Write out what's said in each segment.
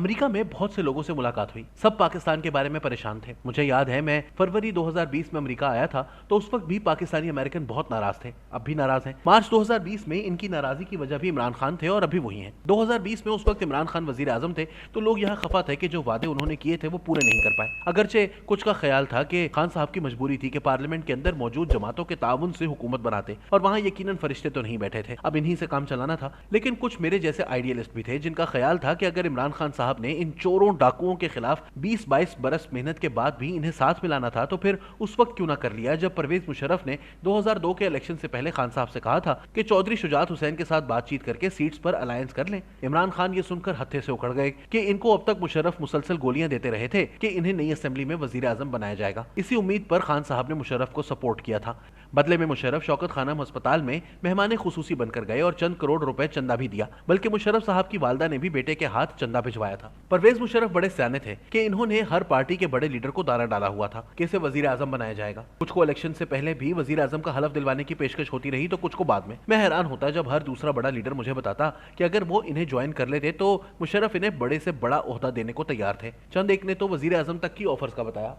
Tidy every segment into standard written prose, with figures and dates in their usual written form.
America में बहुत से लोगों से मुलाकात हुई। सब पाकिस्तान के बारे में परेशान थे। मुझे याद है मैं फरवरी 2020 में अमेरिका आया था तो उस वक्त भी पाकिस्तानी अमेरिकन बहुत नाराज थे, अब भी नाराज हैं। मार्च 2020 में इनकी नाराजगी की वजह भी इमरान खान थे और अभी वही हैं। 2020 में उस वक्त इमरान खान वजीर आजम थे तो लोग यहाँ खफा थे कि जो वादे उन्होंने किए थे वो पूरे नहीं कर पाए। अगरचे कुछ का ख्याल था कि खान साहब की मजबूरी थी कि पार्लियामेंट के अंदर मौजूद जमातों के ताउन से हुकूमत बनाते और वहां यकीनन फरिश्ते तो नहीं बैठे थे, अब इन्हीं से काम चलाना था। लेकिन कुछ मेरे जैसे आइडियलिस्ट भी थे जिनका ख्याल था कि अगर इमरान खान साहब ने इन चोरों डाकुओं के खिलाफ 20-22 बरस मेहनत के बाद भी इन्हें साथ मिलाना था तो फिर उस वक्त क्यों ना कर लिया जब परवेज मुशर्रफ ने 2002 के इलेक्शन से पहले खान साहब से कहा था कि चौधरी शुजात हुसैन के साथ बातचीत करके सीट्स पर अलायंस कर लें। इमरान खान ये सुनकर हत्थे से उखड़ गए कि इनको अब तक मुशर्रफ मुसलसल गोलियां देते रहे थे कि इन्हें नई असेंबली में वजीर आजम बनाया जाएगा। इसी उम्मीद पर खान साहब ने मुशर्रफ को सपोर्ट किया था। बदले में मुशर्रफ शौकत खानम अस्पताल में मेहमान खुसूसी बनकर गए और चंद करोड़ रुपए चंदा भी दिया, बल्कि मुशर्रफ साहब की वालदा ने भी बेटे के हाथ चंदा भिजवाया था। परवेज मुशर्रफ बड़े सियाने थे कि इन्होंने हर पार्टी के बड़े लीडर को दाना डाला हुआ था कि इसे वजीर आजम बनाया जाएगा। कुछ को इलेक्शन से पहले भी वजीर आजम का हलफ दिलवाने की पेशकश होती रही तो कुछ को बाद में। मैं हैरान होता जब हर दूसरा बड़ा लीडर मुझे बताता कि अगर वो इन्हें ज्वाइन कर लेते तो मुशर्रफ इन्हें बड़े से बड़ा ओहदा देने को तैयार थे। चंद एक ने तो वजीर आजम तक की ऑफर्स का बताया।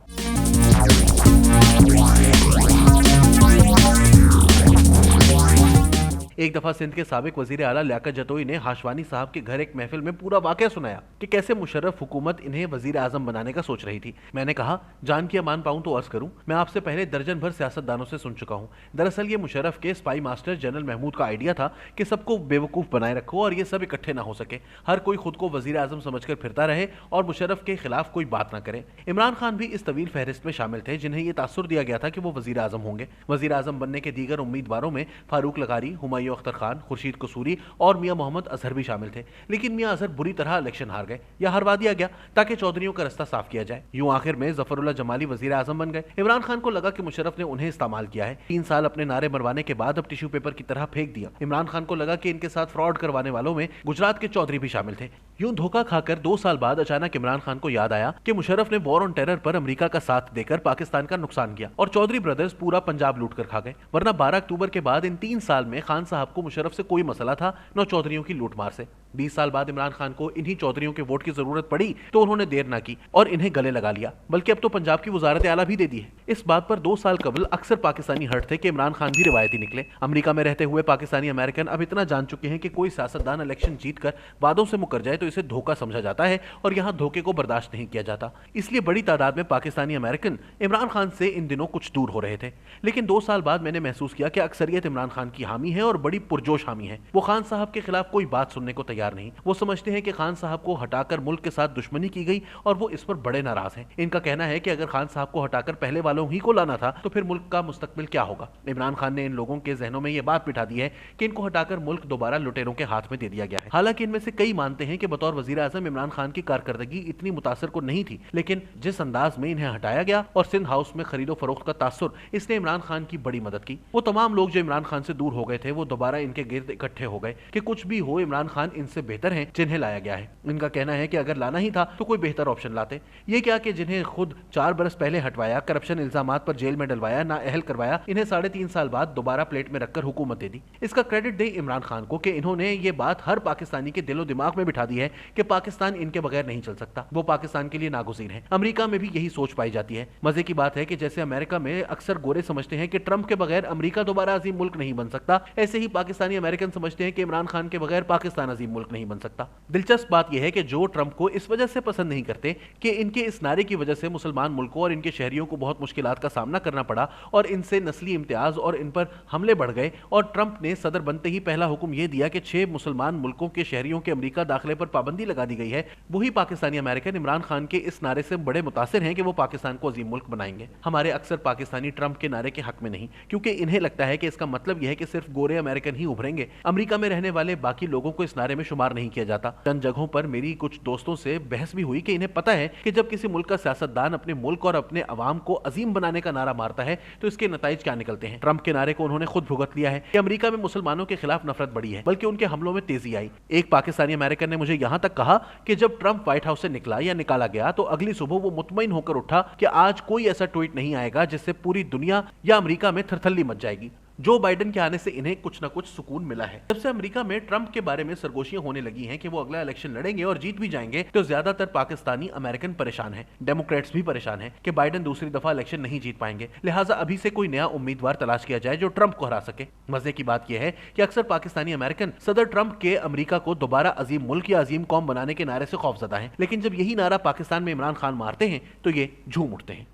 एक दफा सिंध के साबिक वजीर आला लियाकत जतोई ने हाशवानी साहब के घर एक महफिल में पूरा वाकया सुनाया कि कैसे मुशर्रफ हुकूमत इन्हें वजीर आजम बनाने का सोच रही थी। मैंने कहा जान की अमान पाऊं तो अर्ज करूं, मैं आपसे पहले दर्जन भर सियासतदानों से सुन चुका हूं। दरअसल ये मुशर्रफ के स्पाई मास्टर जनरल महमूद का आइडिया था कि सबको बेवकूफ बनाए रखो और ये सब इकट्ठे ना हो सके, हर कोई खुद को वजीर आजम समझकर फिरता रहे और मुशर्रफ के खिलाफ कोई बात ना करे। इमरान खान भी इस तवील फहरिस्त में शामिल थे जिन्हें यह तासुर दिया गया था कि वो वजीर आजम होंगे। वजीर आजम बनने के दीगर उम्मीदवारों में फारूक लगारी, हुमायूं अख्तर खान, खुर्शीद कसूरी और मियां मोहम्मद अजहर भी शामिल थे। लेकिन मियां अजहर बुरी तरह इलेक्शन हार गए या हरवा दिया गया ताकि चौधरियों का रास्ता साफ किया जाए। यूं आखिर में जफरुल्लाह जमाली वजीर आजम बन गए। इमरान खान को लगा कि मुशर्रफ ने उन्हें इस्तेमाल किया है। 3 साल अपने नारे मरवाने के बाद अब टिश्यू पेपर की तरह फेंक दिया। इमरान खान को लगा कि इनके साथ फ्रॉड करवाने वालों में गुजरात के चौधरी भी शामिल थे। यूं धोखा खाकर 2 साल बाद अचानक इमरान खान को याद आया कि मुशर्रफ ने वॉर ऑन टेरर पर अमेरिका का साथ देकर पाकिस्तान का नुकसान किया और चौधरी ब्रदर्स पूरा पंजाब लूट कर खा गए। वरना 12 अक्टूबर के बाद इन 3 साल में खान साहब को मुशर्रफ से कोई मसला था न चौधरियों की लूटमार से। 20 साल बाद इमरान खान को इन्हीं चौधरियों के वोट की जरूरत पड़ी तो उन्होंने देर ना की और इन्हें गले लगा लिया, बल्कि अब तो पंजाब की वजारत आला भी दे दी है। इस बात पर 2 साल कबल अक्सर पाकिस्तानी हट थे कि इमरान खान भी रिवायती निकले। अमेरिका में रहते हुए पाकिस्तानी अमेरिकन अब इतना जान चुके हैं कि कोई सियासतदान इलेक्शन जीतकर वादों से मुकर जाए तो इसे धोखा समझा जाता है और यहाँ धोखे को बर्दाश्त नहीं किया जाता। इसलिए बड़ी तादाद में पाकिस्तानी अमेरिकन इमरान खान से इन दिनों कुछ दूर हो रहे थे। लेकिन 2 साल बाद मैंने महसूस किया कि अक्सरियत इमरान खान की हामी है और बड़ी पुरजोश हामी है। वो खान साहब के खिलाफ कोई बात सुनने को तैयार नहीं। वो समझते हैं कि खान साहब को हटाकर मुल्क के साथ दुश्मनी की गई और वो इस पर बड़े नाराज हैं। इनका कहना है कि अगर खान साहब को हटाकर पहले वालों ही को लाना था तो फिर मुल्क का मुस्तकबिल क्या होगा। इमरान खान ने इन लोगों के जहनों में यह बात बिठा दी है कि इनको हटाकर मुल्क दोबारा लुटेरों के हाथ में दे दिया गया है। हालांकि इनमें से कई मानते हैं कि बतौर वजीर आजम इमरान खान की कारकर्दगी इतनी मुतासर को नहीं थी, लेकिन जिस अंदाज में इन्हें हटाया गया और सिंध हाउस में खरीदो फरोख्त का तासुर, इसने इमरान खान की बड़ी मदद की। वो तमाम लोग जो इमरान खान से दूर हो गए थे वो दोबारा इनके गिर्द इकट्ठे हो गए कि कुछ भी हो इमरान खान इनसे बेहतर हैं जिन्हें लाया गया है। इनका कहना है कि अगर लाना ही था तो कोई बेहतर ऑप्शन लाते। ये क्या कि जिन्हें खुद 4 बरस पहले हटवाया, करप्शन इल्जामात पर जेल में डलवाया, ना अहल करवाया, इन्हें 3.5 साल बाद दोबारा प्लेट में रखकर हुकूमत दे दी। इसका क्रेडिट दे इमरान खान को कि इन्होंने ये बात हर पाकिस्तानी के दिलो दिमाग में बिठा दी है कि पाकिस्तान इनके बगैर नहीं चल सकता। वो पाकिस्तान के लिए नागुज़ीर हैं। अमेरिका में भी यही सोच पाई जाती है। मजे की बात है कि जैसे अमेरिका में अक्सर गोरे समझते हैं कि ट्रंप के बगैर अमेरिका दोबारा अजीम मुल्क नहीं बन सकता, ऐसे ही पाकिस्तानी अमेरिकन समझते हैं कि इमरान खान के बगैर पाकिस्तान अजीम मुल्क नहीं बन सकता। दिलचस्प बात यह है कि जो ट्रंप को इस वजह से पसंद नहीं करते कि इनके इस नारे की वजह से मुसलमान मुल्कों और इनके शहरियों को बहुत मुश्किलात का सामना करना पड़ा और इनसे नस्ली इम्तियाज और इन पर हमले बढ़ गए और ट्रंप ने सदर बनते ही पहला हुक्म यह दिया कि 6 मुसलमान मुल्कों के शहरियों के अमेरिका दाखिले पर पाबंदी लगा दी गई है। वही पाकिस्तानी अमेरिकन इमरान खान के इस नारे से बड़े मुतासिर हैं कि वो पाकिस्तान को अजीम मुल्क बनाएंगे। हमारे अक्सर पाकिस्तानी ट्रंप के नारे के हक में नहीं, क्योंकि इन्हें लगता है कि इसका मतलब यह है कि सिर्फ गोरे अमेरिकन ही उभरेंगे, अमेरिका में रहने वाले बाकी लोगों को इस नारे में शुमार नहीं किया जाता। चंद जगहों पर मेरी कुछ दोस्तों से बहस भी हुई कि इन्हें पता है कि जब किसी मुल्क का सियासतदान अपने मुल्क और अपने अवाम को अजीम बनाने का नारा मारता है तो इसके नतीजे क्या निकलते हैं। ट्रंप के नारे को उन्होंने खुद भुगत लिया है कि अमेरिका में मुसलमानों के खिलाफ नफरत बढ़ी है, बल्कि उनके हमलों में तेजी आई। एक पाकिस्तानी अमेरिकन ने मुझे यहां तक कहा कि जब ट्रंप व्हाइट हाउस से निकला या निकाला गया तो अगली सुबह वो मुतमईन होकर उठा कि आज कोई ऐसा ट्वीट नहीं आएगा जिससे पूरी दुनिया या अमेरिका में थरथल्ली मच जाएगी। जो बाइडेन के आने से इन्हें कुछ न कुछ सुकून मिला है। जब से अमेरिका में ट्रंप के बारे में सरगोशियां होने लगी हैं कि वो अगला इलेक्शन लड़ेंगे और जीत भी जाएंगे, तो ज्यादातर पाकिस्तानी अमेरिकन परेशान हैं। डेमोक्रेट्स भी परेशान हैं कि बाइडेन दूसरी दफा इलेक्शन नहीं जीत पाएंगे। लिहाजा अभी से कोई नया उम्मीदवार तलाश किया जाए जो ट्रंप को हरा सके। मजे की बात यह है कि अक्सर पाकिस्तानी अमेरिकन सदर ट्रंप के अमेरिका को दोबारा अजीम मुल्क या अजीम कौम बनाने के नारे से खौफजदा हैं, लेकिन जब यही नारा पाकिस्तान में इमरान खान मारते हैं तो ये झूम उठते हैं।